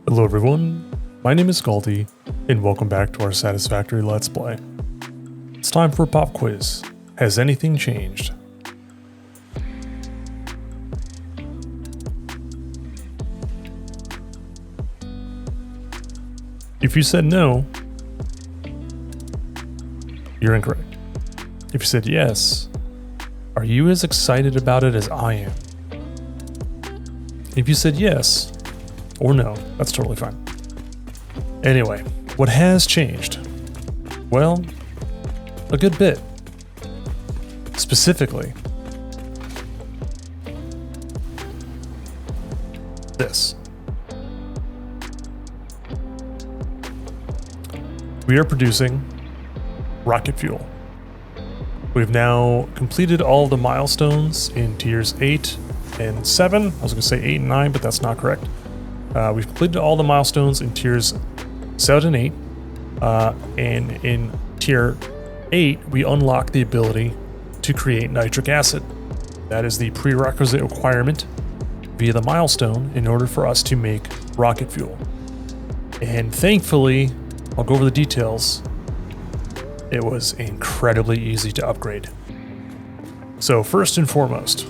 Hello everyone, my name is Scalti, and welcome back to our Satisfactory Let's Play. It's time for a pop quiz. Has anything changed? If you said no, you're incorrect. If you said yes, are you as excited about it as I am? If you said yes, or no, that's totally fine. Anyway, what has changed? Well, a good bit. Specifically, this. We are producing rocket fuel. We've now completed all the milestones in tiers 8 and 7. I was going to say 8 and 9, but that's not correct. We've completed all the milestones in tiers 7 and 8, and in tier 8, we unlock the ability to create nitric acid. That is the prerequisite requirement via the milestone in order for us to make rocket fuel. And thankfully, I'll go over the details, it was incredibly easy to upgrade. So first and foremost,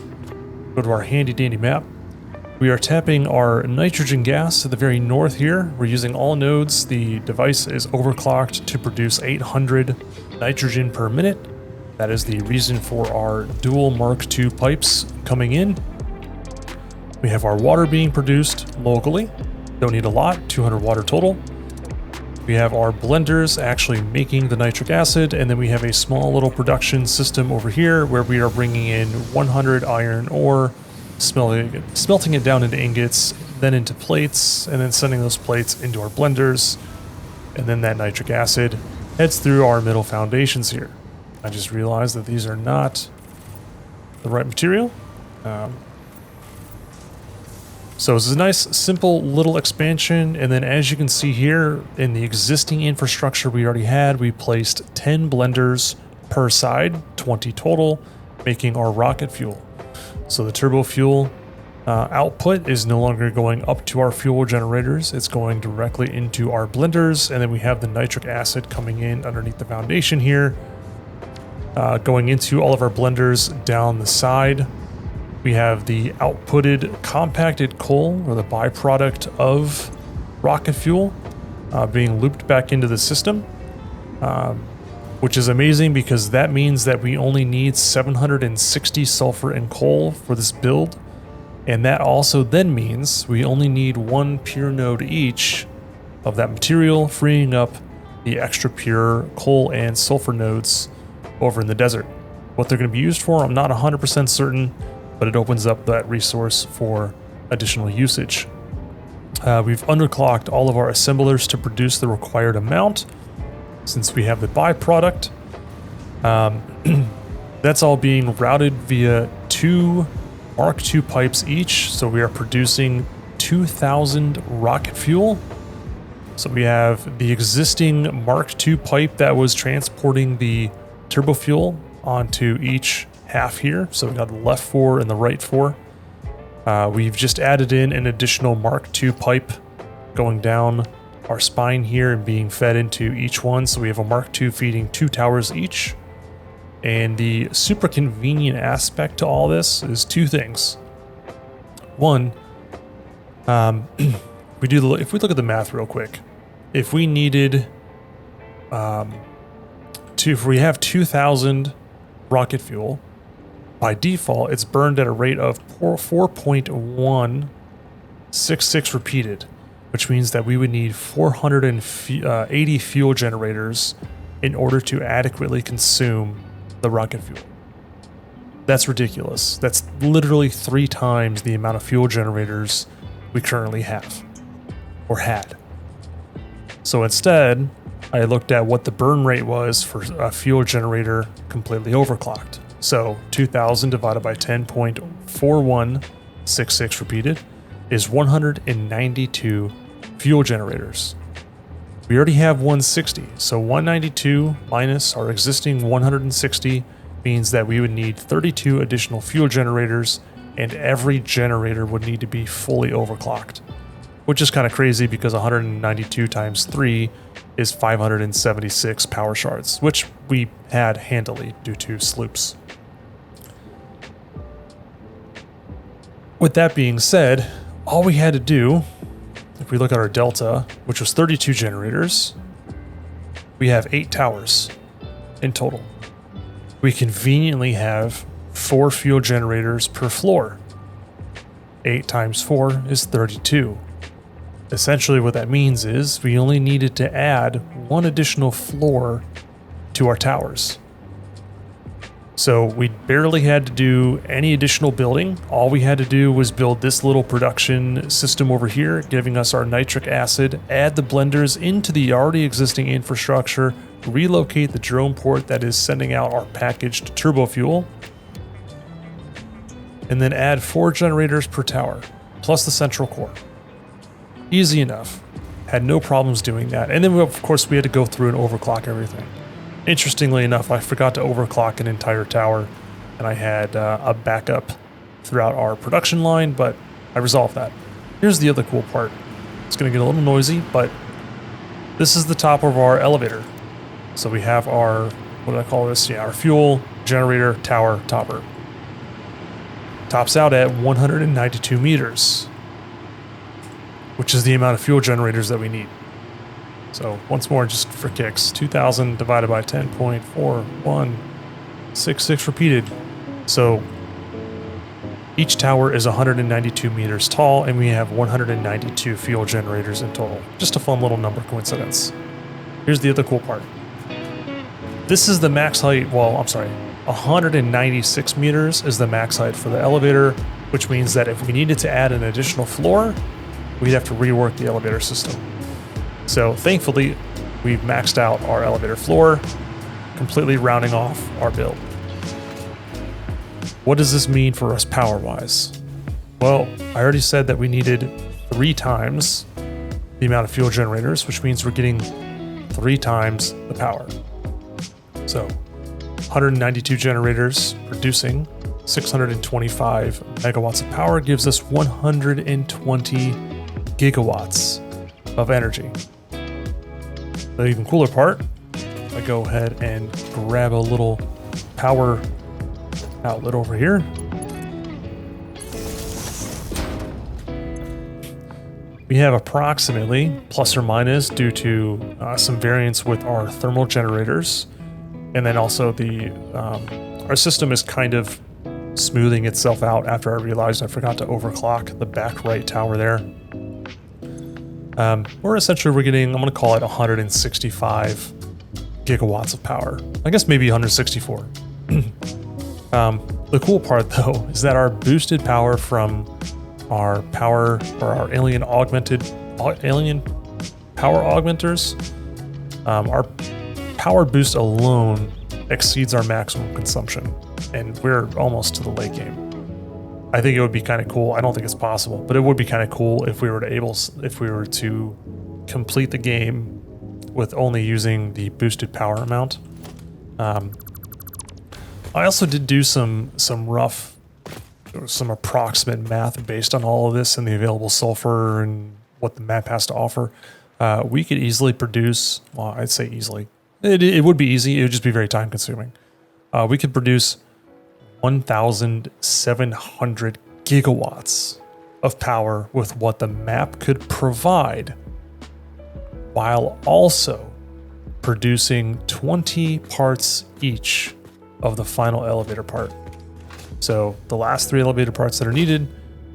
go to our handy dandy map. We are tapping our nitrogen gas to the very north here. We're using all nodes. The device is overclocked to produce 800 nitrogen per minute. That is the reason for our dual Mark II pipes coming in. We have our water being produced locally. Don't need a lot, 200 water total. We have our blenders actually making the nitric acid, and then we have a small little production system over here where we are bringing in 100 iron ore, smelting it down into ingots, then into plates, and then sending those plates into our blenders, and then that nitric acid heads through our middle foundations here. I just realized that these are not the right material. So this is a nice, simple little expansion, and then as you can see here, in the existing infrastructure we already had, we placed 10 blenders per side, 20 total, making our rocket fuel. So the turbo fuel output is no longer going up to our fuel generators, it's going directly into our blenders, and then we have the nitric acid coming in underneath the foundation here, going into all of our blenders down the side. We have the outputted compacted coal, or the byproduct of rocket fuel, being looped back into the system, which is amazing because that means that we only need 760 sulfur and coal for this build. And that also then means we only need one pure node each of that material, freeing up the extra pure coal and sulfur nodes over in the desert. What they're going to be used for, I'm not 100% certain, but it opens up that resource for additional usage. We've underclocked all of our assemblers to produce the required amount. Since we have the byproduct, that's all being routed via 2 Mark II pipes each. So we are producing 2,000 rocket fuel. So we have the existing Mark II pipe that was transporting the turbo fuel onto each half here. So we got the left 4 and the right 4. We've just added in an additional Mark II pipe going down our spine here and being fed into each one. So we have a Mark II feeding 2 towers each. And the super convenient aspect to all this is 2 things. One, if we look at the math real quick, if we needed if we have 2,000 rocket fuel, by default it's burned at a rate of 4.166 repeated, which means that we would need 480 fuel generators in order to adequately consume the rocket fuel. That's ridiculous. That's literally 3 times the amount of fuel generators we currently have, or had. So instead, I looked at what the burn rate was for a fuel generator completely overclocked. So 2,000 divided by 10.4166 repeated is 192 fuel generators. We already have 160, so 192 minus our existing 160 means that we would need 32 additional fuel generators, and every generator would need to be fully overclocked, which is kind of crazy because 192 times 3 is 576 power shards, which we had handily due to sloops. With that being said, all we had to do, if we look at our delta, which was 32 generators, we have 8 towers in total. We conveniently have 4 fuel generators per floor. 8 times 4 is 32. Essentially what that means is we only needed to add 1 additional floor to our towers. So we barely had to do any additional building. All we had to do was build this little production system over here, giving us our nitric acid, add the blenders into the already existing infrastructure, relocate the drone port that is sending out our packaged turbo fuel, and then add 4 generators per tower, plus the central core. Easy enough. Had no problems doing that. And then, of course, we had to go through and overclock everything. Interestingly enough, I forgot to overclock an entire tower, and I had a backup throughout our production line, but I resolved that. Here's the other cool part. It's going to get a little noisy, but this is the top of our elevator. So we have our, what do I call this? Yeah, our fuel generator tower topper. Tops out at 192 meters, which is the amount of fuel generators that we need. So once more, just for kicks, 2,000 divided by 10.4166 repeated. So each tower is 192 meters tall, and we have 192 fuel generators in total. Just a fun little number coincidence. Here's the other cool part. This is the max height, 196 meters is the max height for the elevator, which means that if we needed to add an additional floor, we'd have to rework the elevator system. So thankfully, we've maxed out our elevator floor, completely rounding off our build. What does this mean for us power-wise? Well, I already said that we needed 3 times the amount of fuel generators, which means we're getting 3 times the power. So 192 generators producing 625 megawatts of power gives us 120 gigawatts of energy. The even cooler part, I go ahead and grab a little power outlet over here. We have approximately, plus or minus, due to some variance with our thermal generators, and then also our system is kind of smoothing itself out after I realized I forgot to overclock the back right tower there. We're getting, I'm going to call it 165 gigawatts of power. I guess maybe 164. The cool part though is that our boosted power from our alien power augmenters, our power boost alone exceeds our maximum consumption, and we're almost to the late game. I think it would be kind of cool. I don't think it's possible, but it would be kind of cool if we were to complete the game with only using the boosted power amount. I also did do some approximate math based on all of this and the available sulfur and what the map has to offer. We could easily produce, well, I'd say easily. It would be easy. It would just be very time consuming. We could produce 1,700 gigawatts of power with what the map could provide, while also producing 20 parts each of the final elevator part. So the last 3 elevator parts that are needed,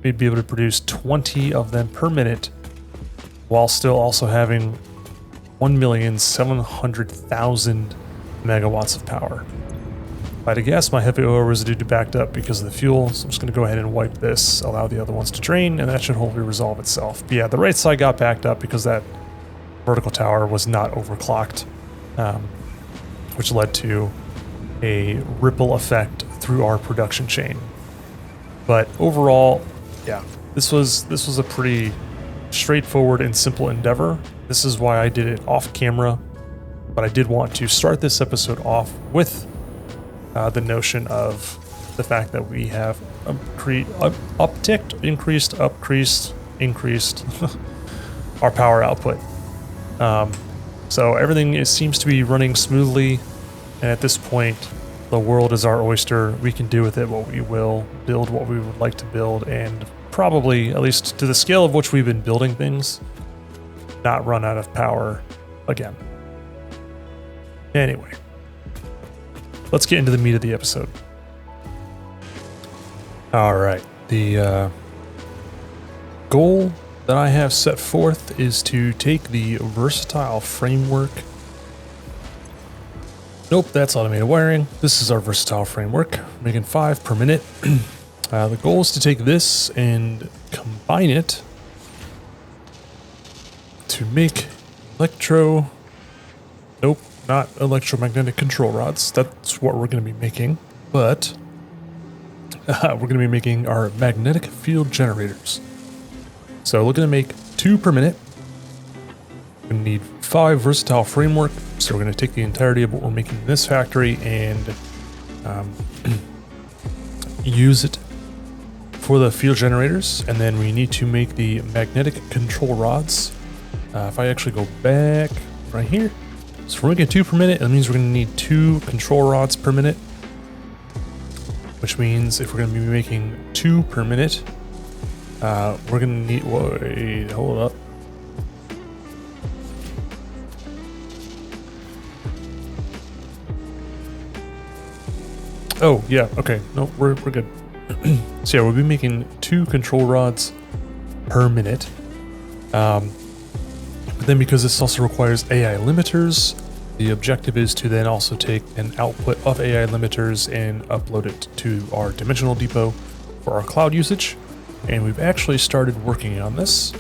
we'd be able to produce 20 of them per minute, while still also having 1,700,000 megawatts of power. If I had to guess, my heavy oil residue backed up because of the fuel, so I'm just going to go ahead and wipe this, allow the other ones to drain, and that should hopefully resolve itself. But yeah, the right side got backed up because that vertical tower was not overclocked, which led to a ripple effect through our production chain. But overall, yeah, this was a pretty straightforward and simple endeavor. This is why I did it off camera, but I did want to start this episode off with the notion of the fact that we have increased our power output. So everything seems to be running smoothly, and at this point, the world is our oyster. We can do with it what we will, build what we would like to build, and probably, at least to the scale of which we've been building things, not run out of power again. Anyway, let's get into the meat of the episode. All right, the goal that I have set forth is to take the versatile framework. Nope, that's automated wiring. This is our versatile framework, making 5 per minute. The goal is to take this and combine it to make nope, not electromagnetic control rods. That's what we're going to be making, but we're going to be making our magnetic field generators. So looking to make 2 per minute. We're going to need 5 versatile framework. So we're going to take the entirety of what we're making in this factory and use it for the field generators. And then we need to make the magnetic control rods. If I actually go back right here. So we're making 2 per minute. That means we're going to need 2 control rods per minute. Which means if we're going to be making 2 per minute, we're going to need, wait, hold up. Oh, yeah, okay, no, we're good. So yeah, we'll be making 2 control rods per minute. But then because this also requires AI limiters, the objective is to then also take an output of AI limiters and upload it to our dimensional depot for our cloud usage. And we've actually started working on this.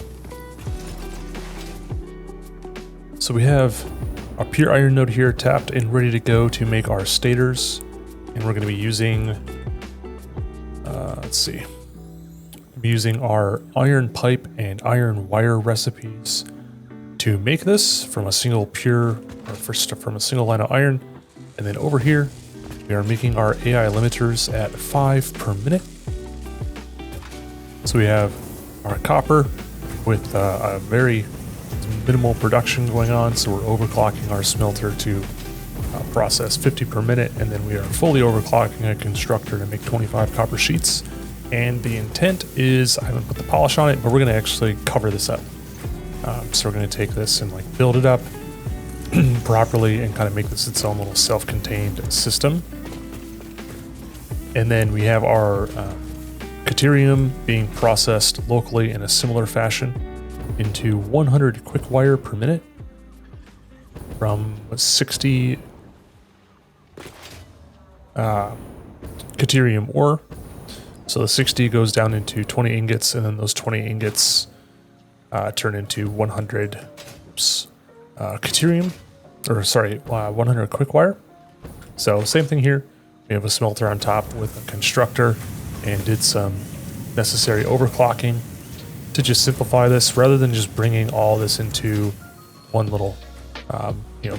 So we have our pure iron node here tapped and ready to go to make our stators. And we're going to be using, let's see, using our iron pipe and iron wire recipes to make this from a single from a single line of iron. And then over here, we are making our AI limiters at 5 per minute. So we have our copper with a very minimal production going on. So we're overclocking our smelter to process 50 per minute, and then we are fully overclocking a constructor to make 25 copper sheets. And the intent is, I haven't put the polish on it, but we're going to actually cover this up. So we're going to take this and like build it up properly and kind of make this its own little self-contained system. And then we have our Deuterium being processed locally in a similar fashion into 100 quick wire per minute from 60 Deuterium ore. So the 60 goes down into 20 ingots, and then those 20 ingots turn into 100 Deuterium, or sorry, 100 quick wire. So same thing here. We have a smelter on top with a constructor and did some necessary overclocking to just simplify this rather than just bringing all this into one little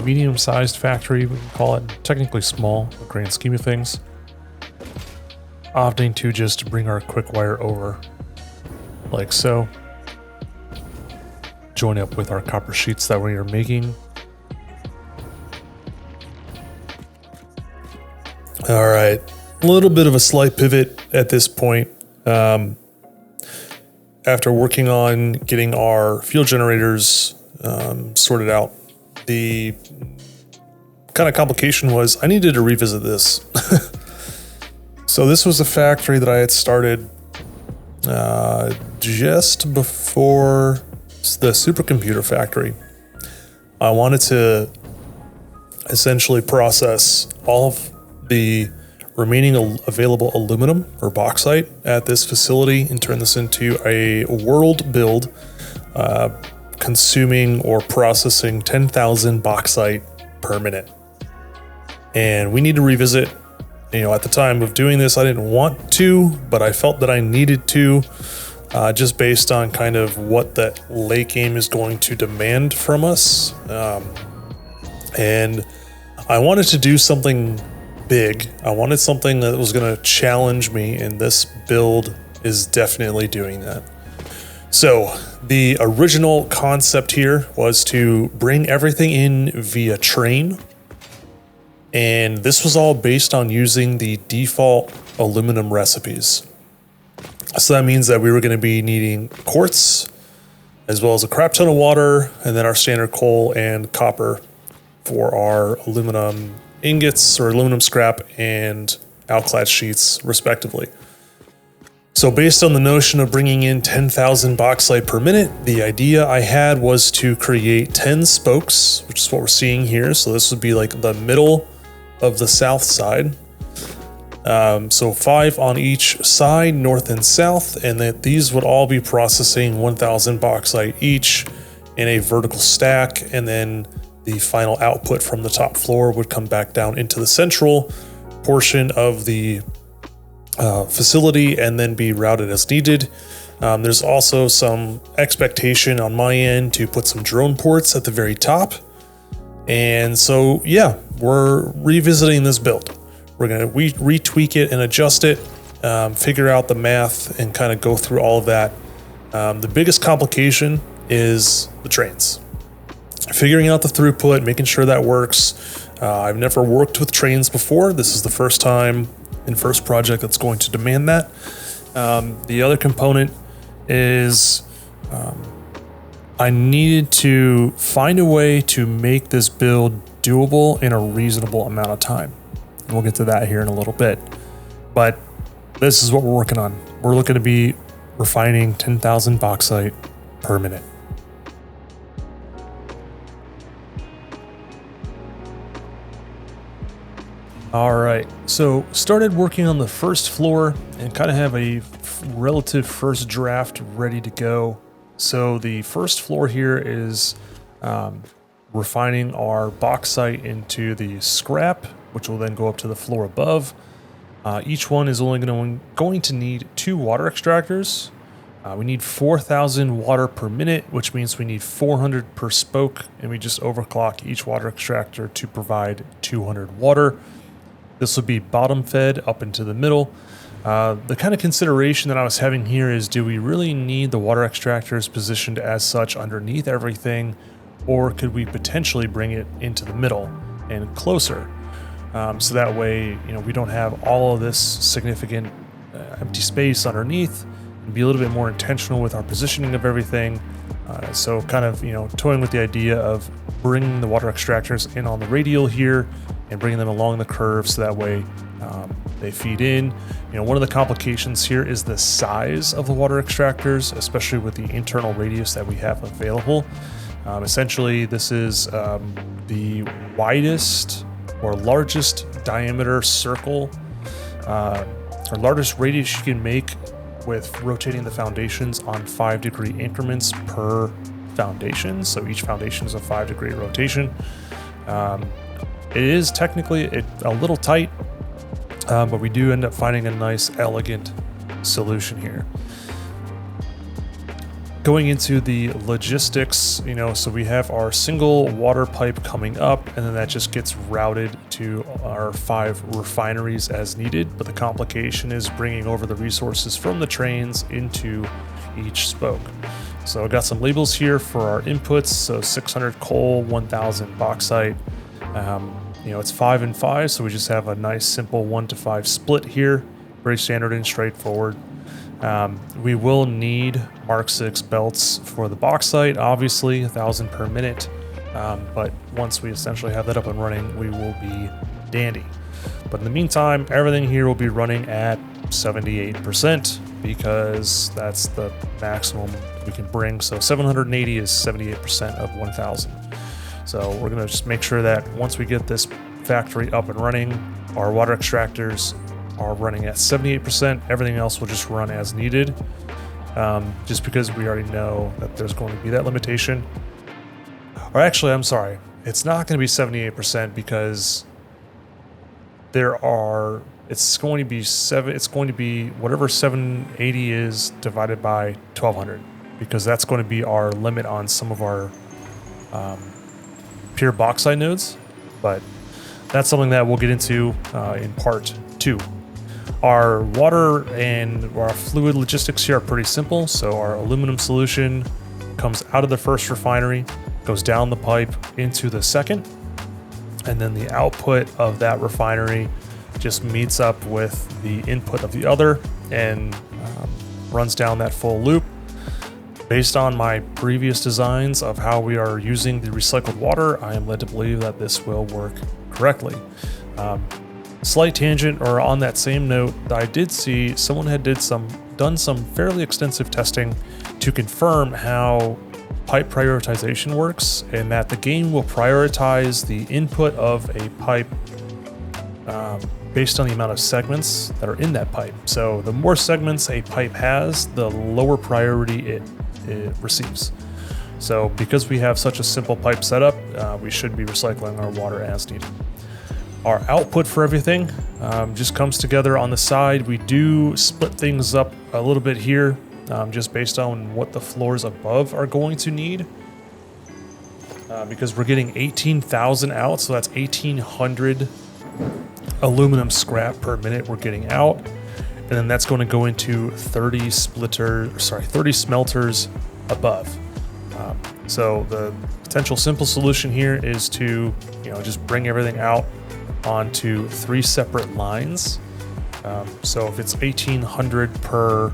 medium-sized factory, we can call it. Technically small in the grand scheme of things. Opting to just bring our quick wire over like so. Join up with our copper sheets that we are making. All right, a little bit of a slight pivot at this point. After working on getting our field generators sorted out, the kind of complication was I needed to revisit this. So this was a factory that I had started just before the supercomputer factory. I wanted to essentially process all of the remaining available aluminum or bauxite at this facility and turn this into a world build, consuming or processing 10,000 bauxite per minute. And we need to revisit, at the time of doing this, I didn't want to, but I felt that I needed to, just based on kind of what that late game is going to demand from us. And I wanted to do something big. I wanted something that was going to challenge me, and this build is definitely doing that. So the original concept here was to bring everything in via train. And this was all based on using the default aluminum recipes. So that means that we were going to be needing quartz, as well as a crap ton of water, and then our standard coal and copper for our aluminum ingots or aluminum scrap and alclad sheets, respectively. So based on the notion of bringing in 10,000 bauxite per minute, the idea I had was to create 10 spokes, which is what we're seeing here. So this would be like the middle of the south side. So 5 on each side, north and south, and that these would all be processing 1,000 bauxite each in a vertical stack, and then the final output from the top floor would come back down into the central portion of the facility and then be routed as needed. There's also some expectation on my end to put some drone ports at the very top. And so, yeah, we're revisiting this build. We're going to retweak it and adjust it, figure out the math and kind of go through all of that. The biggest complication is the trains. Figuring out the throughput, making sure that works. I've never worked with trains before. This is the first time and first project that's going to demand that. The other component is I needed to find a way to make this build doable in a reasonable amount of time. And we'll get to that here in a little bit. But this is what we're working on. We're looking to be refining 10,000 bauxite per minute. All right, so started working on the first floor and kind of have a relative first draft ready to go. So the first floor here is refining our bauxite into the scrap, which will then go up to the floor above. Each one is only going to need 2 water extractors. We need 4,000 water per minute, which means we need 400 per spoke, and we just overclock each water extractor to provide 200 water. This will be bottom fed up into the middle. The kind of consideration that I was having here is, do we really need the water extractors positioned as such underneath everything, or could we potentially bring it into the middle and closer? So that way, we don't have all of this significant empty space underneath, and be a little bit more intentional with our positioning of everything. So kind of, toying with the idea of bringing the water extractors in on the radial here and bringing them along the curve so that way they feed in. One of the complications here is the size of the water extractors, especially with the internal radius that we have available. Essentially, this is the widest or largest diameter circle or largest radius you can make with rotating the foundations on 5-degree increments per foundation. So each foundation is a 5-degree rotation. It is technically a little tight, but we do end up finding a nice, elegant solution here. Going into the logistics, so we have our single water pipe coming up, and then that just gets routed to our 5 refineries as needed. But the complication is bringing over the resources from the trains into each spoke. So I got some labels here for our inputs. So 600 coal, 1,000 bauxite. It's 5 and 5, so we just have a nice simple 1-to-5 split here. Very standard and straightforward. We will need Mark 6 belts for the bauxite, obviously 1,000 per minute. But once we essentially have that up and running, we will be dandy. But in the meantime, everything here will be running at 78% because that's the maximum we can bring. So 780 is 78% of 1,000. So we're going to just make sure that once we get this factory up and running, our water extractors are running at 78%. Everything else will just run as needed, just because we already know that there's going to be that limitation. Or actually, I'm sorry, it's not going to be 78% because it's going to be whatever 780 is divided by 1,200, because that's going to be our limit on some of our pure bauxite nodes, but that's something that we'll get into in part 2. Our water and our fluid logistics here are pretty simple. So our aluminum solution comes out of the first refinery, goes down the pipe into the second, and then the output of that refinery just meets up with the input of the other and runs down that full loop. Based on my previous designs of how we are using the recycled water, I am led to believe that this will work correctly. Slight tangent, or on that same note, I did see someone had done some fairly extensive testing to confirm how pipe prioritization works, and that the game will prioritize the input of a pipe based on the amount of segments that are in that pipe. So the more segments a pipe has, the lower priority it receives. So because we have such a simple pipe setup, we should be recycling our water as needed. Our output for everything just comes together on the side. We do split things up a little bit here, just based on what the floors above are going to need. Because we're getting 18,000 out, so that's 1,800 aluminum scrap per minute we're getting out. And then that's going to go into 30 smelters above. So the potential simple solution here is to, just bring everything out onto 3 separate lines. So if it's 1,800 per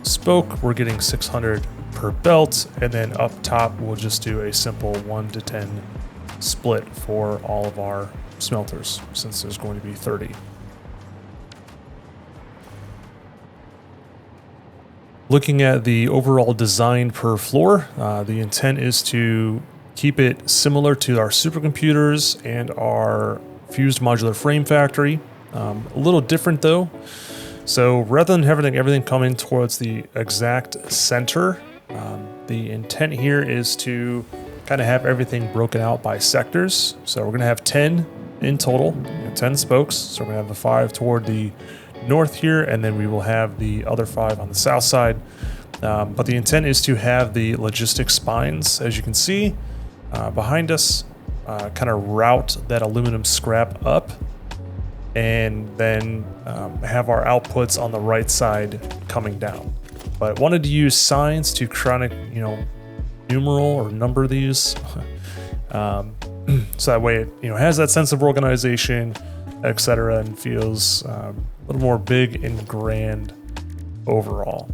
spoke, we're getting 600 per belt, and then up top we'll just do a simple 1-to-10 split for all of our smelters, since there's going to be 30. Looking at the overall design per floor, the intent is to keep it similar to our supercomputers and our fused modular frame factory. A little different though. So rather than having everything come in towards the exact center, the intent here is to kind of have everything broken out by sectors. So we're going to have 10 in total, 10 spokes. So we're going to have the 5 toward the north here, and then we will have the other 5 on the south side. But the intent is to have the logistics spines, as you can see behind us, kind of route that aluminum scrap up, and then have our outputs on the right side coming down. But wanted to use signs to numeral or number these, so that way it has that sense of organization, etc., and feels a little more big and grand overall.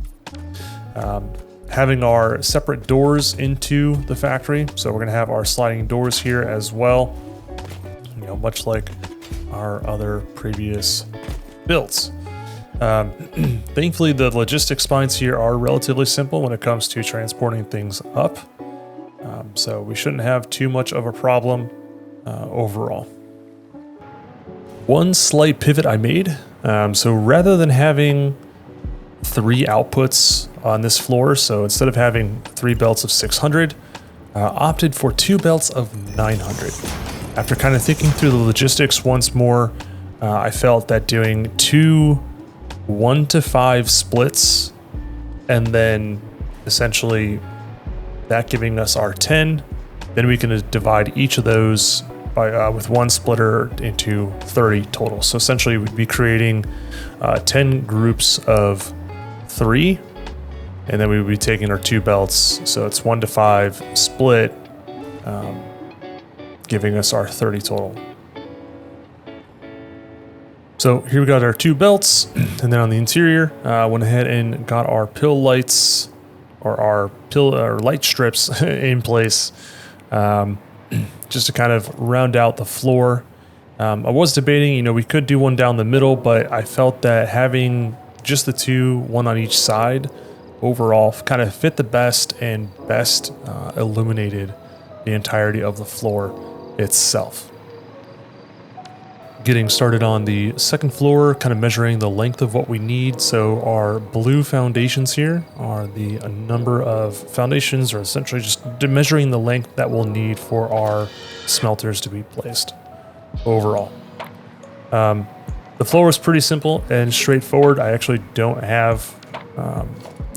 Having our separate doors into the factory, so we're going to have our sliding doors here as well, much like our other previous builds. Thankfully, the logistics spines here are relatively simple when it comes to transporting things up, so we shouldn't have too much of a problem overall. One slight pivot I made, so rather than having 3 outputs on this floor, so instead of having 3 belts of 600, opted for 2 belts of 900. After kind of thinking through the logistics once more, I felt that doing 2 1-to-5 splits, and then essentially that giving us our 10, then we can divide each of those by with 1 splitter into 30 total. So essentially we'd be creating 10 groups of 3, and then we would be taking our 2 belts, so it's 1-to-5 split, giving us our 30 total. So here we got our 2 belts, and then on the interior, went ahead and got our pill lights, or our light strips in place, just to kind of round out the floor. I was debating, we could do one down the middle, but I felt that having just the 2, one on each side, overall kind of fit the best and best illuminated the entirety of the floor itself. Getting started on the second floor, kind of measuring the length of what we need. So our blue foundations here are the number of foundations, or essentially just measuring the length that we'll need for our smelters to be placed overall. The floor was pretty simple and straightforward. I actually don't have a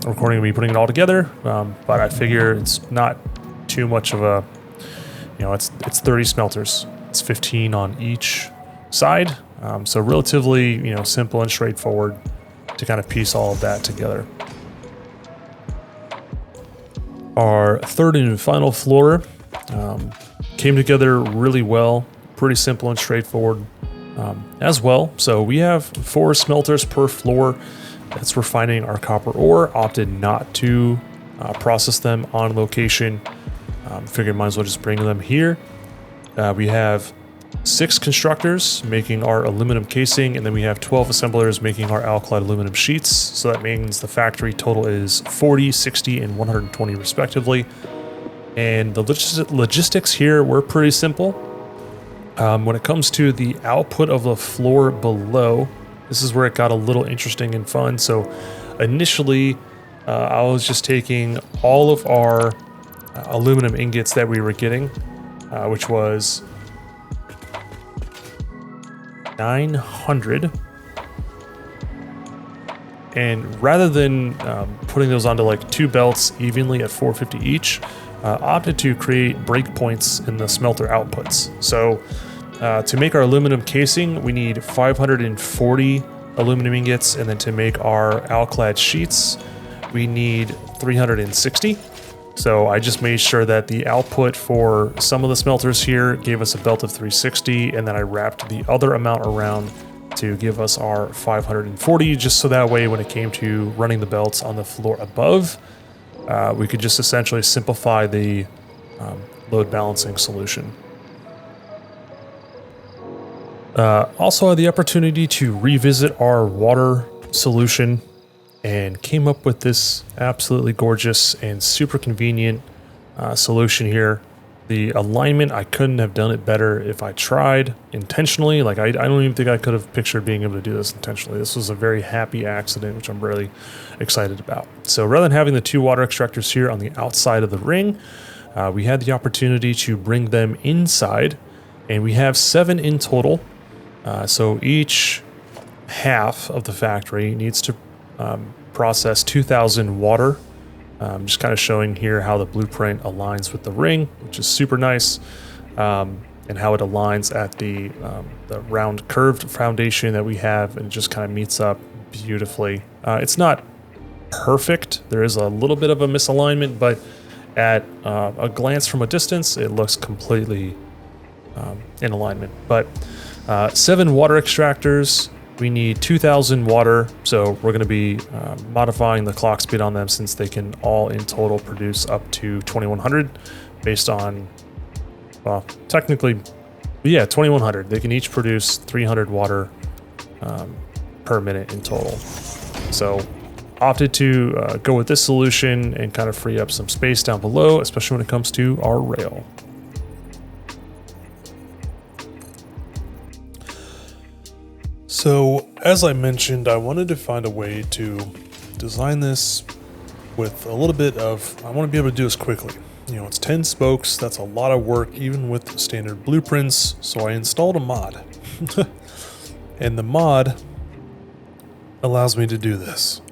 recording of me putting it all together, but I figure it's not too much of a, it's 30 smelters. It's 15 on each side, So relatively, simple and straightforward to kind of piece all of that together. Our third and final floor came together really well, pretty simple and straightforward as well. So we have 4 smelters per floor. That's refining our copper ore. Opted not to process them on location. Figured might as well just bring them here. We have 6 constructors making our aluminum casing, and then we have 12 assemblers making our alkali aluminum sheets. So that means the factory total is 40, 60, and 120 respectively. And the logistics here were pretty simple. When it comes to the output of the floor below, this is where it got a little interesting and fun. So initially, I was just taking all of our aluminum ingots that we were getting, which was 900, and rather than putting those onto like 2 belts evenly at 450 each, opted to create breakpoints in the smelter outputs. So to make our aluminum casing, we need 540 aluminum ingots, and then to make our alclad sheets, we need 360. So I just made sure that the output for some of the smelters here gave us a belt of 360, and then I wrapped the other amount around to give us our 540, just so that way when it came to running the belts on the floor above, we could just essentially simplify the load balancing solution. Also had the opportunity to revisit our water solution and came up with this absolutely gorgeous and super convenient solution here. The alignment, I couldn't have done it better if I tried intentionally. Like I don't even think I could have pictured being able to do this intentionally. This was a very happy accident, which I'm really excited about. So rather than having the 2 water extractors here on the outside of the ring, we had the opportunity to bring them inside, and we have 7 in total. So each half of the factory needs to process 2,000 water. Just kind of showing here how the blueprint aligns with the ring, which is super nice, and how it aligns at the round curved foundation that we have, and it just kind of meets up beautifully. It's not perfect. There is a little bit of a misalignment, but at a glance from a distance, it looks completely in alignment. But 7 water extractors. We need 2,000 water, so we're going to be modifying the clock speed on them, since they can all in total produce up to 2,100 based on, well, technically, yeah, 2,100. They can each produce 300 water per minute in total. So opted to go with this solution and kind of free up some space down below, especially when it comes to our rail. So, as I mentioned, I wanted to find a way to design this with a little bit of, I want to be able to do this quickly. It's 10 spokes, that's a lot of work even with standard blueprints, so I installed a mod. And the mod allows me to do this.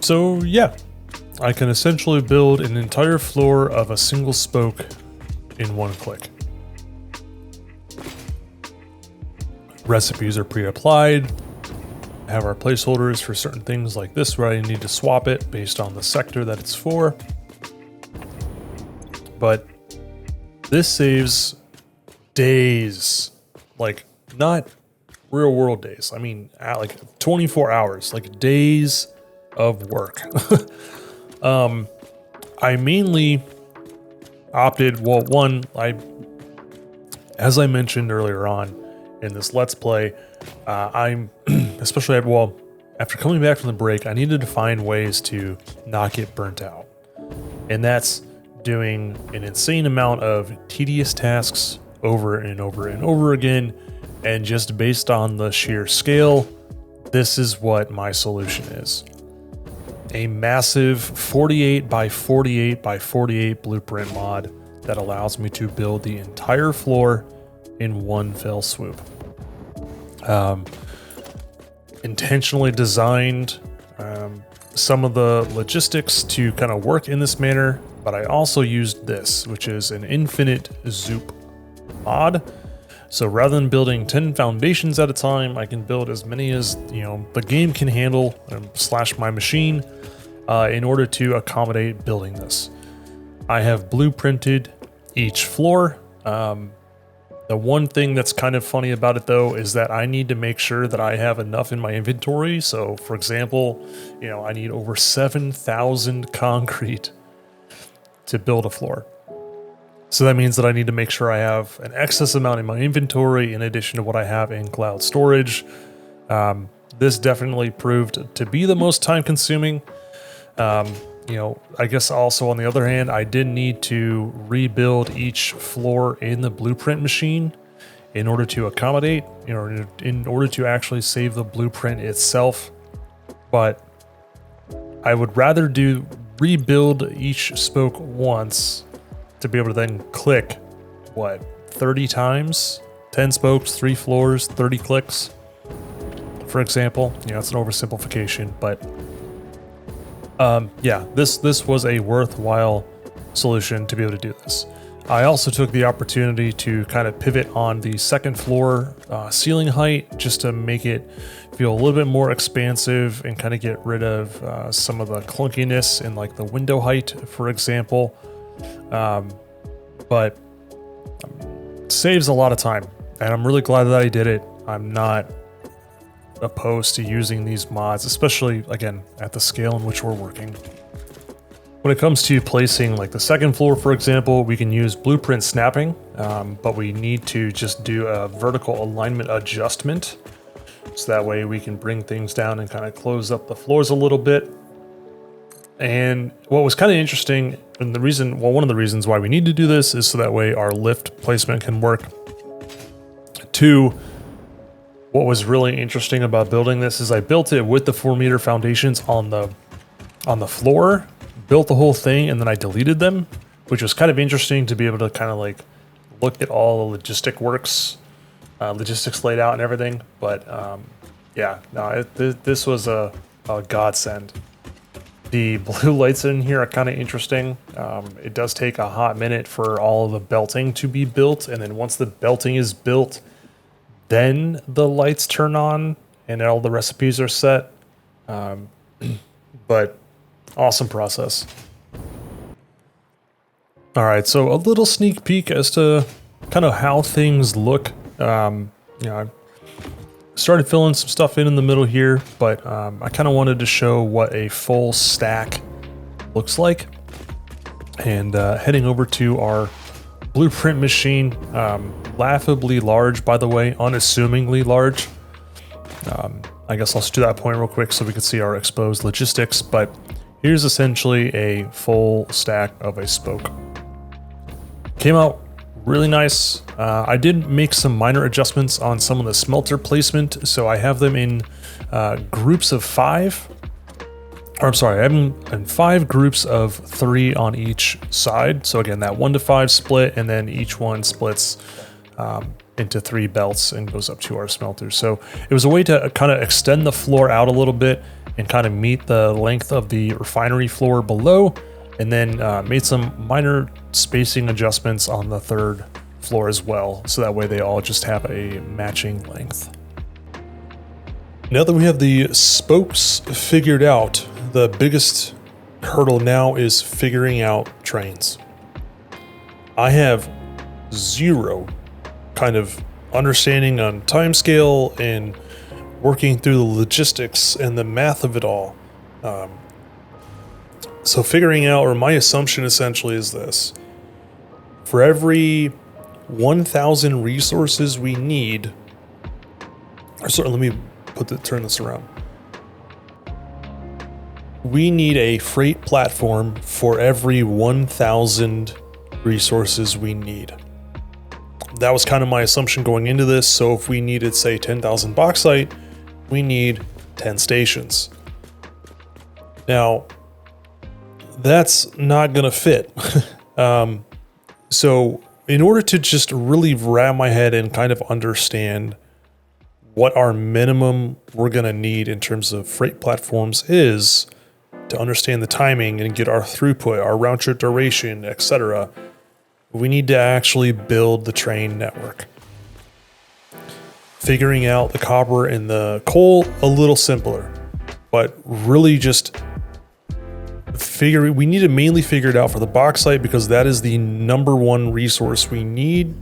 So yeah, I can essentially build an entire floor of a single spoke in one click. Recipes are pre-applied. I have our placeholders for certain things like this where I need to swap it based on the sector that it's for. But this saves days, like not real world days. I mean, like 24 hours, like days of work. I mainly opted, well, one, I As I mentioned earlier on in this Let's Play, I'm especially after coming back from the break, I needed to find ways to not get burnt out. And that's doing an insane amount of tedious tasks over and over and over again. And just based on the sheer scale, this is what my solution is. A massive 48 by 48 by 48 blueprint mod that allows me to build the entire floor in one fell swoop. Intentionally designed some of the logistics to kind of work in this manner, but I also used this, which is an infinite zoop mod. So rather than building 10 foundations at a time, I can build as many as the game can handle / my machine in order to accommodate building this. I have blueprinted each floor. The one thing that's kind of funny about it though is that I need to make sure that I have enough in my inventory. So for example, I need over 7,000 concrete to build a floor. So that means that I need to make sure I have an excess amount in my inventory in addition to what I have in cloud storage. This definitely proved to be the most time consuming. I guess also on the other hand, I did need to rebuild each floor in the blueprint machine in order to accommodate, in order to actually save the blueprint itself. But I would rather rebuild each spoke once to be able to then click, 30 times? 10 spokes, 3 floors, 30 clicks, for example. It's an oversimplification, but yeah, this was a worthwhile solution to be able to do this. I also took the opportunity to kind of pivot on the second floor ceiling height just to make it feel a little bit more expansive and kind of get rid of some of the clunkiness in like the window height, for example. But saves a lot of time, and I'm really glad that I did it. I'm not opposed to using these mods, especially again at the scale in which we're working. When it comes to placing like the second floor, for example, we can use blueprint snapping, but we need to just do a vertical alignment adjustment, so that way we can bring things down and kind of close up the floors a little bit. And what was kind of interesting, and one of the reasons why we need to do this is so that way our lift placement can work. 2, what was really interesting about building this is I built it with the 4-meter foundations on the floor, built the whole thing, and then I deleted them, which was kind of interesting to be able to kind of like look at all the logistics laid out and everything. But yeah, no, this was a godsend. The blue lights in here are kind of interesting. It does take a hot minute for all of the belting to be built, and then once the belting is built, then the lights turn on and all the recipes are set. But awesome process. All right, so a little sneak peek as to kind of how things look. I started filling some stuff in the middle here, but I kind of wanted to show what a full stack looks like. And heading over to our blueprint machine, laughably large, by the way, unassumingly large. I guess I'll do that point real quick so we can see our exposed logistics, but here's essentially a full stack of a spoke. Came out really nice. I did make some minor adjustments on some of the smelter placement, so I have them in groups of 5. Or I'm sorry, I have them in 5 groups of 3 on each side. So again, that 1 to 5 split, and then each one splits into 3 belts and goes up to our smelters. So it was a way to kind of extend the floor out a little bit and kind of meet the length of the refinery floor below, and then made some minor spacing adjustments on the 3rd floor as well, so that way they all just have a matching length. Now that we have the spokes figured out, the biggest hurdle now is figuring out trains. I have 0 kind of understanding on timescale and working through the logistics and the math of it all. So figuring out, or my assumption essentially is this: for every 1,000 resources we need. Or sorry, let me turn this around. We need a freight platform for every 1,000 resources we need. That was kind of my assumption going into this. So if we needed, say, 10,000 bauxite, we need 10 stations. Now, that's not going to fit. So in order to just really wrap my head and kind of understand what our minimum we're going to need in terms of freight platforms is, to understand the timing and get our throughput, our round trip duration, etc., we need to actually build the train network. Figuring out the copper and the coal, a little simpler, but really just we need to mainly figure it out for the bauxite, because that is the number one resource we need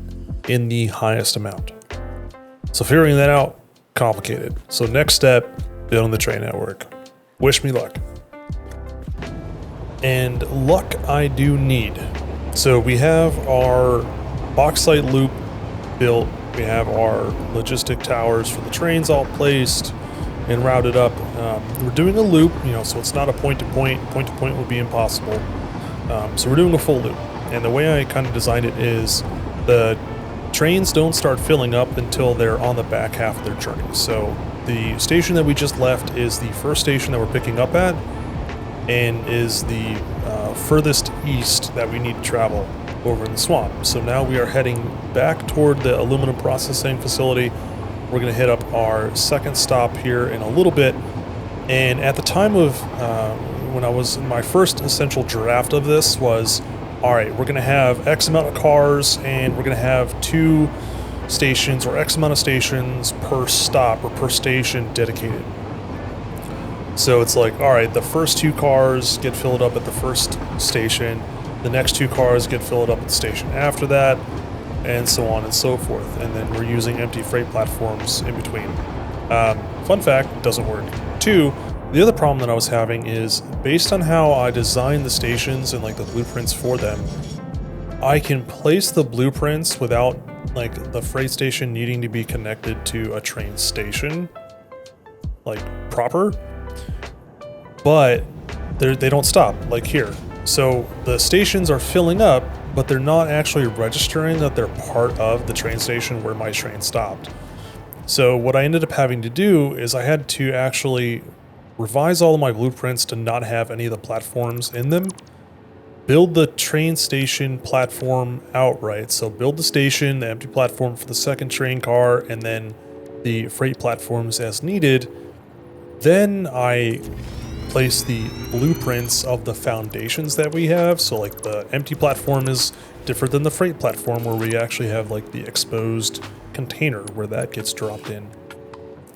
in the highest amount. So figuring that out, complicated. So next step, building the train network. Wish me luck. And luck I do need. So we have our bauxite loop built. We have our logistic towers for the trains all placed and routed up. We're doing a loop, so it's not a point-to-point. Point-to-point would be impossible. So we're doing a full loop. And the way I kind of designed it is the trains don't start filling up until they're on the back half of their journey. So the station that we just left is the first station that we're picking up at, and is the furthest east that we need to travel over in the swamp. So now we are heading back toward the aluminum processing facility. We're going to hit up our second stop here in a little bit. And at the time of when I was, my first essential draft of this was, all right, we're going to have X amount of cars, and we're going to have 2 stations or X amount of stations per stop or per station dedicated. So it's like, all right, the first 2 cars get filled up at the first station, the next 2 cars get filled up at the station after that, and so on and so forth. And then we're using empty freight platforms in between. Fun fact, doesn't work. 2, the other problem that I was having is, based on how I designed the stations and like the blueprints for them, I can place the blueprints without like the freight station needing to be connected to a train station, like proper. But they don't stop, like here. So the stations are filling up, but they're not actually registering that they're part of the train station where my train stopped. So what I ended up having to do is I had to actually revise all of my blueprints to not have any of the platforms in them, build the train station platform outright. So build the station, the empty platform for the second train car, and then the freight platforms as needed. Then I place the blueprints of the foundations that we have. So like the empty platform is different than the freight platform, where we actually have like the exposed container where that gets dropped in.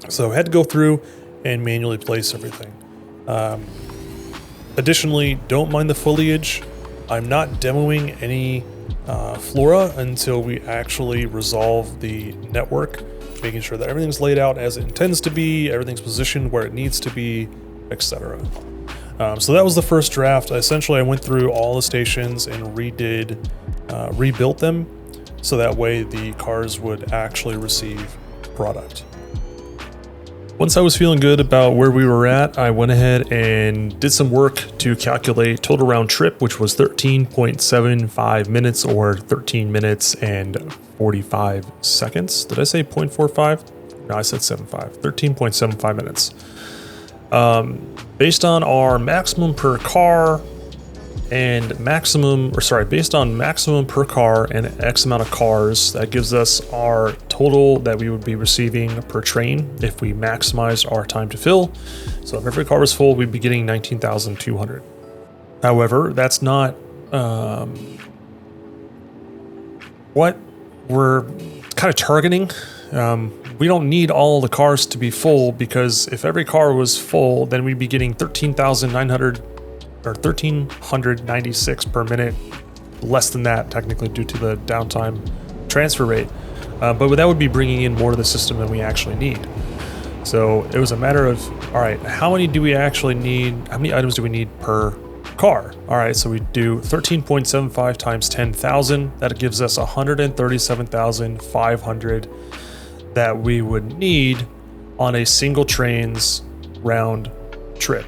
So I had to go through and manually place everything. Additionally, don't mind the foliage. I'm not demoing any flora until we actually resolve the network, making sure that everything's laid out as it intends to be, everything's positioned where it needs to be, etc. So that was the first draft. Essentially, I went through all the stations and rebuilt them, so that way the cars would actually receive product. Once I was feeling good about where we were at, I went ahead and did some work to calculate total round trip, which was 13.75 minutes, or 13 minutes and 45 seconds. Did I say 0.45? No, I said 7.5. 13.75 minutes. Based on our maximum per car and based on maximum per car and X amount of cars, that gives us our total that we would be receiving per train if we maximize our time to fill. So if every car was full, we'd be getting 19,200. However, that's not what we're kind of targeting. We don't need all the cars to be full, because if every car was full, then we'd be getting 13,900 or 1,396 per minute, less than that technically due to the downtime transfer rate. But that would be bringing in more to the system than we actually need. So it was a matter of, all right, how many do we actually need? How many items do we need per car. All right, so we do 13.75 times 10,000. That gives us 137,500 that we would need on a single train's round trip.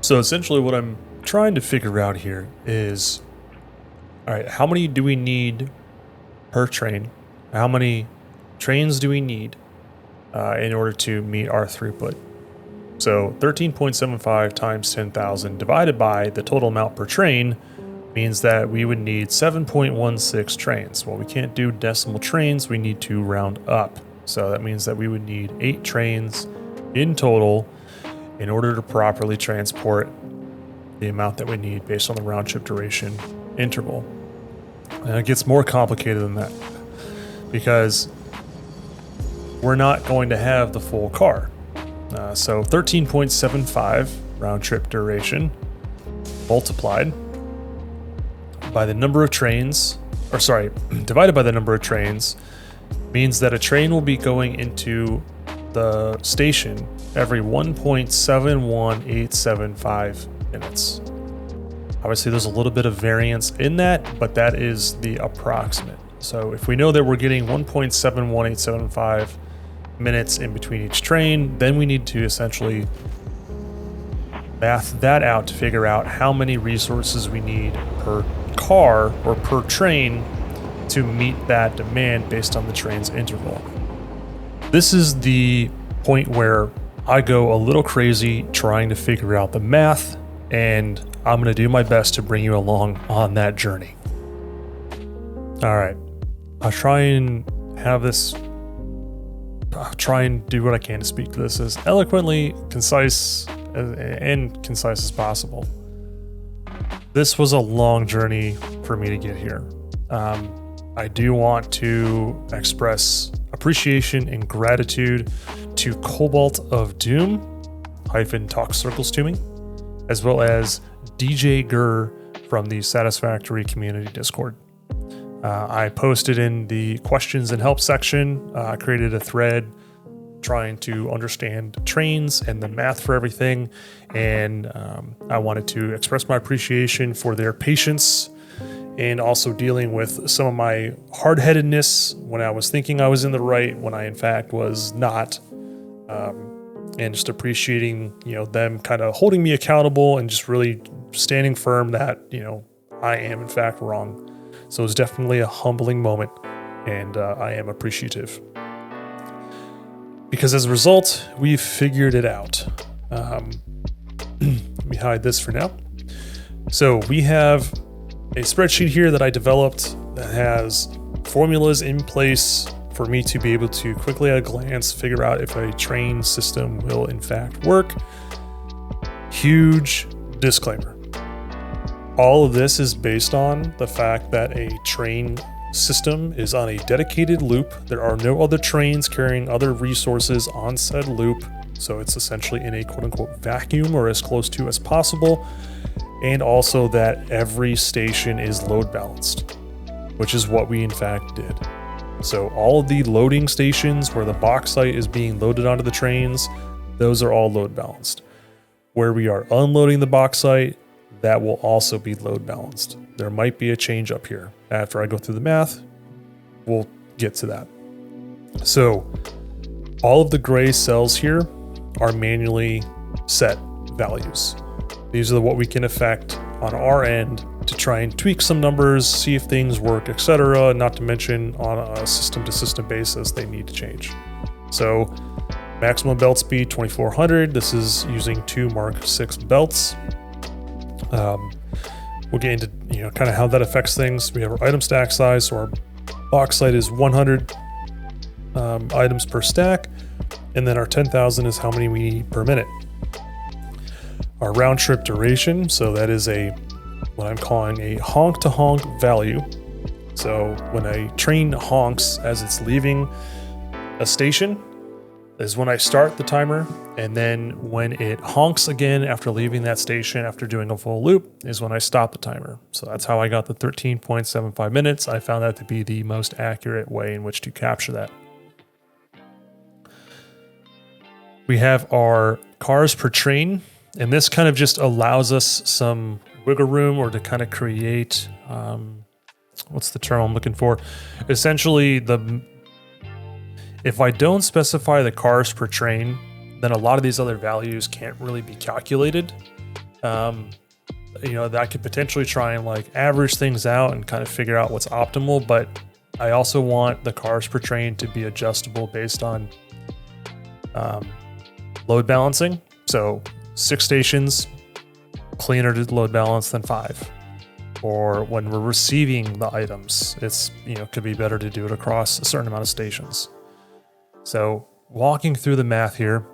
So essentially what I'm trying to figure out here is, all right, how many do we need per train? How many trains do we need in order to meet our throughput? So 13.75 times 10,000 divided by the total amount per train means that we would need 7.16 trains. Well, we can't do decimal trains, we need to round up. So that means that we would need 8 trains in total in order to properly transport the amount that we need based on the round trip duration interval. And it gets more complicated than that because we're not going to have the full car. So 13.75 round trip duration multiplied by the number of trains, divided by the number of trains means that a train will be going into the station every 1.71875 minutes. Obviously there's a little bit of variance in that, but that is the approximate. So if we know that we're getting 1.71875 minutes in between each train, then we need to essentially math that out to figure out how many resources we need per car or per train to meet that demand based on the train's interval. This is the point where I go a little crazy trying to figure out the math, and I'm going to do my best to bring you along on that journey. All right, I'll try and do what I can to speak to this as eloquently, concise as possible. This was a long journey for me to get here. I do want to express appreciation and gratitude to Cobalt of Doom talk circles to me, as well as DJ Gurr from the Satisfactory community Discord. I posted in the questions and help section, created a thread trying to understand trains and the math for everything. And I wanted to express my appreciation for their patience and also dealing with some of my hard-headedness when I was thinking I was in the right, when I in fact was not. And just appreciating, them kind of holding me accountable and just really standing firm that, I am in fact wrong. So it was definitely a humbling moment, and I am appreciative. Because as a result, we've figured it out. Let me hide this for now. So we have a spreadsheet here that I developed that has formulas in place for me to be able to quickly at a glance figure out if a train system will in fact work. Huge disclaimer. All of this is based on the fact that a train system is on a dedicated loop. There are no other trains carrying other resources on said loop. So it's essentially in a quote unquote vacuum or as close to as possible. And also that every station is load balanced, which is what we in fact did. So all of the loading stations where the bauxite is being loaded onto the trains, those are all load balanced. Where we are unloading the bauxite, that will also be load balanced. There might be a change up here. After I go through the math, we'll get to that. So all of the gray cells here are manually set values. These are what we can affect on our end to try and tweak some numbers, see if things work, etc. Not to mention on a system to system basis, they need to change. So maximum belt speed 2400. This is using 2 Mark 6 belts. We'll get into kind of how that affects things. We have our item stack size, so our bauxite is 100 items per stack, and then our 10,000 is how many we need per minute. Our round trip duration, so that is what I'm calling a honk to honk value. So when a train honks as it's leaving a station is when I start the timer, and then when it honks again after leaving that station after doing a full loop is when I stop the timer. So that's how I got the 13.75 minutes. I found that to be the most accurate way in which to capture that. We have our cars per train And this kind of just allows us some wiggle room, or to kind of create, what's the term I'm looking for? Essentially, if I don't specify the cars per train, then a lot of these other values can't really be calculated. That could potentially try and like average things out and kind of figure out what's optimal, but I also want the cars per train to be adjustable based on load balancing. So 6 stations, cleaner to load balance than 5. Or when we're receiving the items, it's, could be better to do it across a certain amount of stations. So walking through the math here,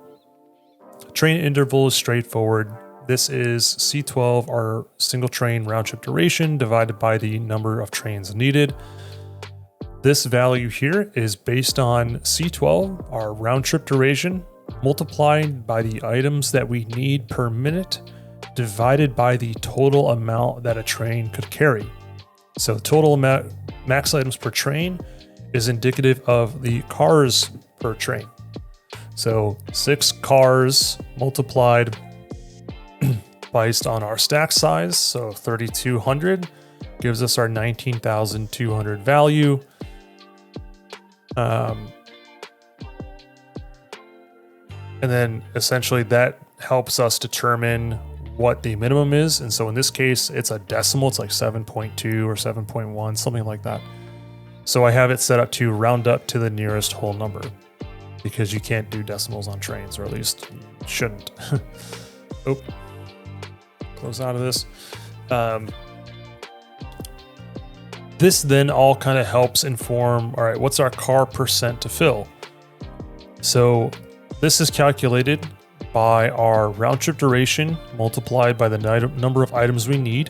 train interval is straightforward. This is C12, our single train round trip duration, divided by the number of trains needed. This value here is based on C12, our round trip duration, multiplied by the items that we need per minute, divided by the total amount that a train could carry. So the total amount, max items per train, is indicative of the cars per train. So 6 cars multiplied based on our stack size, so 3,200 gives us our 19,200 value. And then essentially that helps us determine what the minimum is. And so in this case, it's a decimal. It's like 7.2 or 7.1, something like that. So I have it set up to round up to the nearest whole number, because you can't do decimals on trains, or at least you shouldn't. Oh, close out of this. This then all kind of helps inform, all right, what's our car percent to fill? So this is calculated by our round trip duration multiplied by the number of items we need,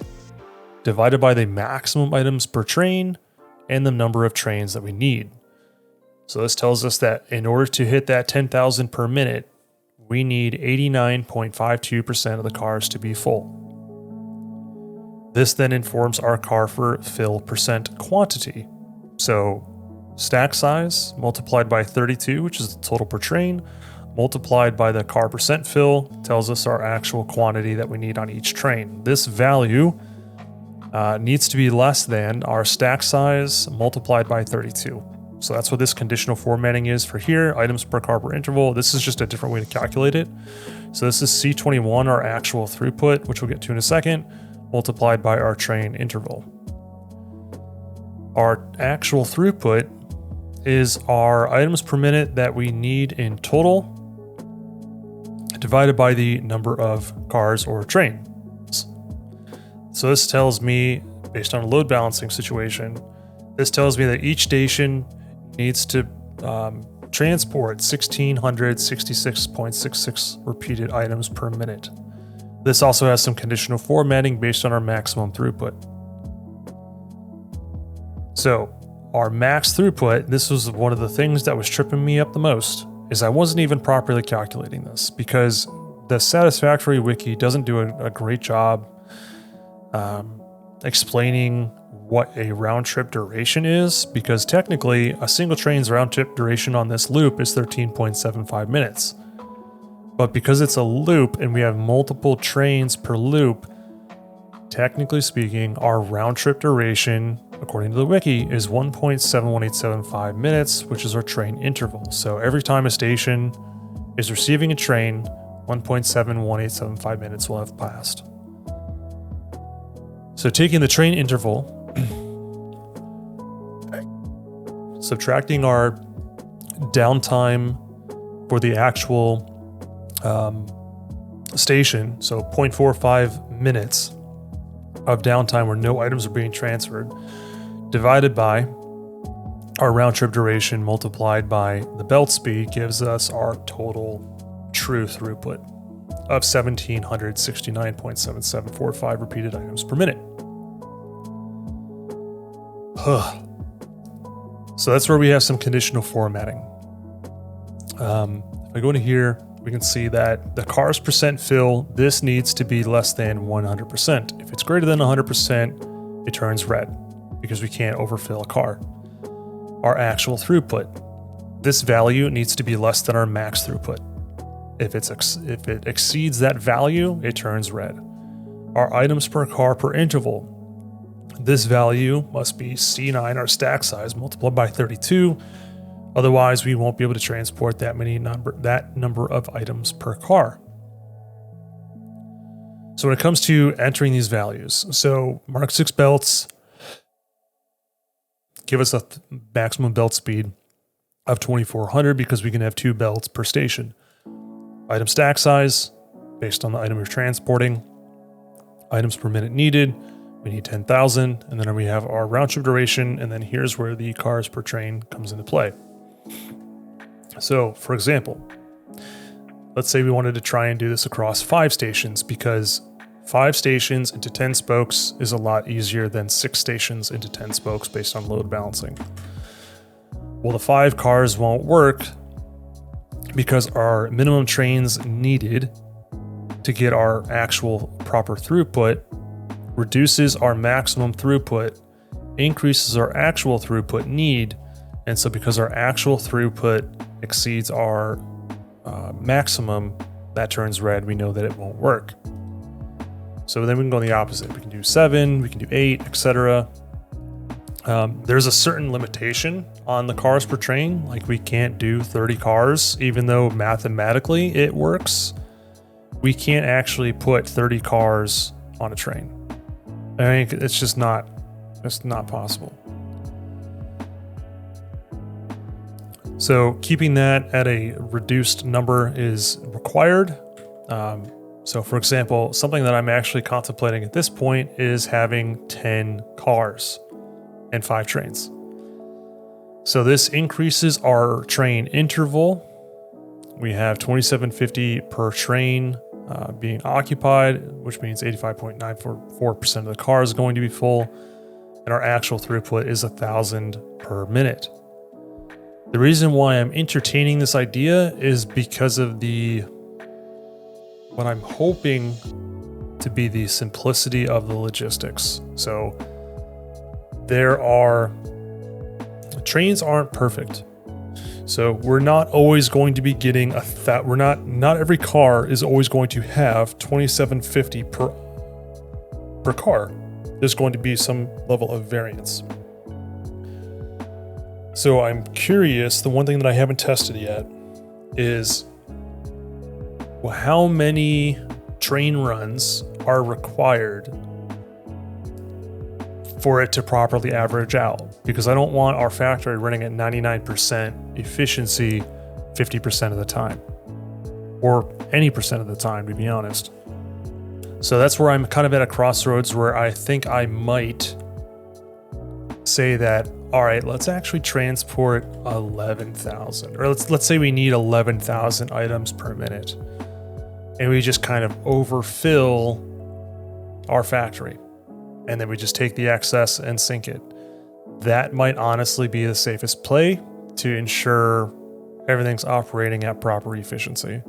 divided by the maximum items per train and the number of trains that we need. So this tells us that in order to hit that 10,000 per minute, we need 89.52% of the cars to be full. This then informs our car for fill percent quantity. So stack size multiplied by 32, which is the total per train, multiplied by the car percent fill, tells us our actual quantity that we need on each train. This value needs to be less than our stack size multiplied by 32. So that's what this conditional formatting is for here, items per car per interval. This is just a different way to calculate it. So this is C21, our actual throughput, which we'll get to in a second, multiplied by our train interval. Our actual throughput is our items per minute that we need in total, divided by the number of cars or trains. So this tells me, based on a load balancing situation, this tells me that each station needs to transport 1,666.66 repeated items per minute. This also has some conditional formatting based on our maximum throughput. So our max throughput, this was one of the things that was tripping me up the most, is I wasn't even properly calculating this, because the Satisfactory wiki doesn't do a great job explaining what a round trip duration is, because technically a single train's round trip duration on this loop is 13.75 minutes. But because it's a loop and we have multiple trains per loop, technically speaking, our round trip duration, according to the wiki, is 1.71875 minutes, which is our train interval. So every time a station is receiving a train, 1.71875 minutes will have passed. So taking the train interval, subtracting our downtime for the actual station, so 0.45 minutes of downtime where no items are being transferred, divided by our round trip duration multiplied by the belt speed, gives us our total true throughput of 1,769.7745 repeated items per minute. So that's where we have some conditional formatting. If I go into here, we can see that the cars percent fill, this needs to be less than 100%. If it's greater than 100%, it turns red because we can't overfill a car. Our actual throughput, this value needs to be less than our max throughput. If it exceeds that value, it turns red. Our items per car per interval. This value must be C9, our stack size, multiplied by 32. Otherwise, we won't be able to transport that number of items per car. So when it comes to entering these values, so Mark 6 belts give us a maximum belt speed of 2400 because we can have 2 belts per station. Item stack size, based on the item you're transporting. Items per minute needed, we need 10,000. And then we have our round trip duration. And then here's where the cars per train comes into play. So for example, let's say we wanted to try and do this across 5 stations because 5 stations into 10 spokes is a lot easier than 6 stations into 10 spokes based on load balancing. Well, the 5 cars won't work because our minimum trains needed to get our actual proper throughput reduces our maximum throughput, increases our actual throughput need. And so because our actual throughput exceeds our maximum, that turns red. We know that it won't work. So then we can go the opposite. We can do 7, we can do 8, etc. There's a certain limitation on the cars per train. Like we can't do 30 cars, even though mathematically it works. We can't actually put 30 cars on a train. I mean, it's not possible. So keeping that at a reduced number is required. So for example, something that I'm actually contemplating at this point is having 10 cars and 5 trains. So this increases our train interval. We have 2750 per train being occupied, which means 85.94% of the car is going to be full. And our actual throughput is 1,000 per minute. The reason why I'm entertaining this idea is because of what I'm hoping to be the simplicity of the logistics. So trains aren't perfect. So we're not always going to be getting not every car is always going to have 2750 per car. There's going to be some level of variance. So I'm curious, the one thing that I haven't tested yet is how many train runs are required for it to properly average out, because I don't want our factory running at 99% efficiency 50% of the time, or any percent of the time, to be honest. So that's where I'm kind of at a crossroads where I think I might say that, all right, let's actually transport 11,000, or let's say we need 11,000 items per minute, and we just kind of overfill our factory. And then we just take the excess and sink it. That might honestly be the safest play to ensure everything's operating at proper efficiency.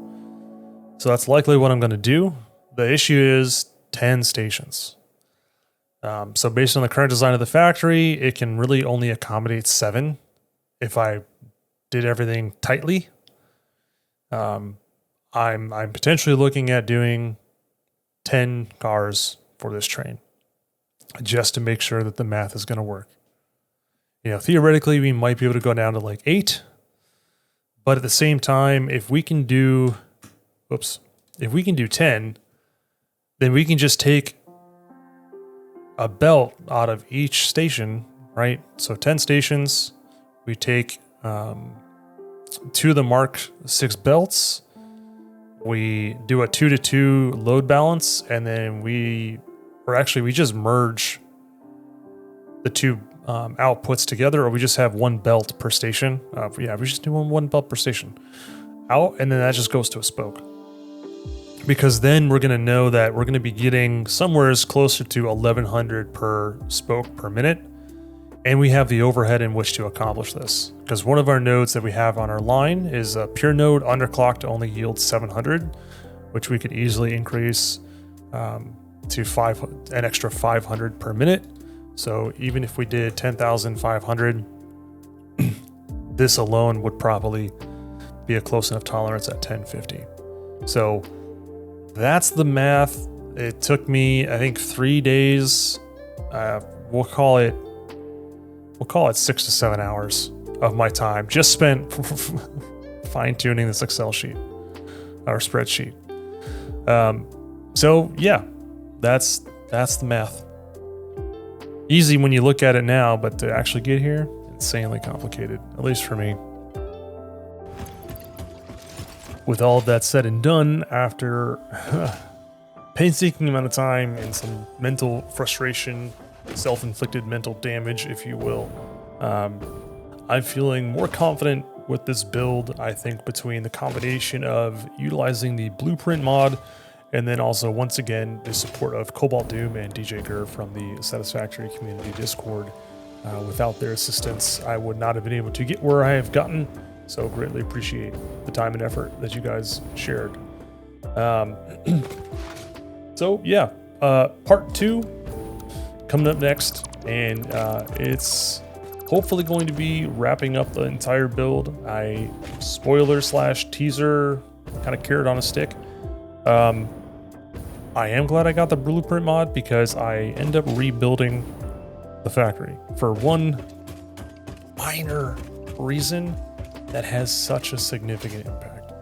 So that's likely what I'm going to do. The issue is 10 stations. So based on the current design of the factory, it can really only accommodate 7 if I did everything tightly. I'm potentially looking at doing 10 cars for this train, just to make sure that the math is going to work. Theoretically, we might be able to go down to like 8, but at the same time, if we can do 10, then we can just take a belt out of each station, right? So 10 stations, we take 2 of the Mark 6 belts, we do a 2-to-2 load balance, and then we just merge the 2 outputs together, or we just have 1 belt per station. We just do one belt per station out, and then that just goes to a spoke. Because then we're going to know that we're going to be getting somewhere closer to 1,100 per spoke per minute, and we have the overhead in which to accomplish this. Because one of our nodes that we have on our line is a pure node underclocked to only yield 700, which we could easily increase to an extra 500 per minute. So even if we did 10,500, this alone would probably be a close enough tolerance at 1050. So that's the math. It took me, I think, 3 days. We'll call it 6 to 7 hours of my time just spent fine-tuning this Excel sheet or spreadsheet. So yeah, that's the math. Easy when you look at it now, but to actually get here, insanely complicated, at least for me. With all of that said and done, after painstaking amount of time and some mental frustration, self-inflicted mental damage, if you will, I'm feeling more confident with this build. I think between the combination of utilizing the blueprint mod and then also, once again, the support of Cobalt Doom and DJ Gur from the Satisfactory community Discord. Without their assistance, I would not have been able to get where I have gotten. So greatly appreciate the time and effort that you guys shared. So yeah, part 2 coming up next, and it's hopefully going to be wrapping up the entire build. Spoiler / teaser, kind of carrot on a stick. I am glad I got the blueprint mod because I end up rebuilding the factory for one minor reason that has such a significant impact.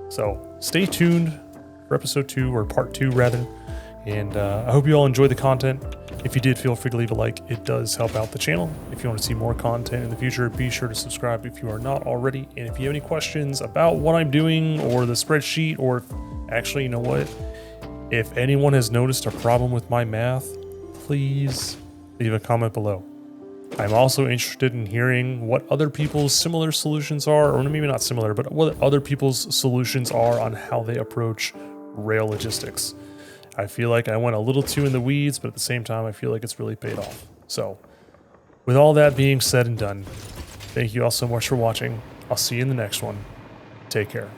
So stay tuned for episode 2, or part 2 rather. And I hope you all enjoyed the content. If you did, feel free to leave a like. It does help out the channel. If you want to see more content in the future, be sure to subscribe if you are not already. And if you have any questions about what I'm doing or the spreadsheet, or actually, you know what? If anyone has noticed a problem with my math, please leave a comment below. I'm also interested in hearing what other people's similar solutions are, or maybe not similar, but what other people's solutions are on how they approach rail logistics. I feel like I went a little too in the weeds, but at the same time, I feel like it's really paid off. So with all that being said and done, thank you all so much for watching. I'll see you in the next one. Take care.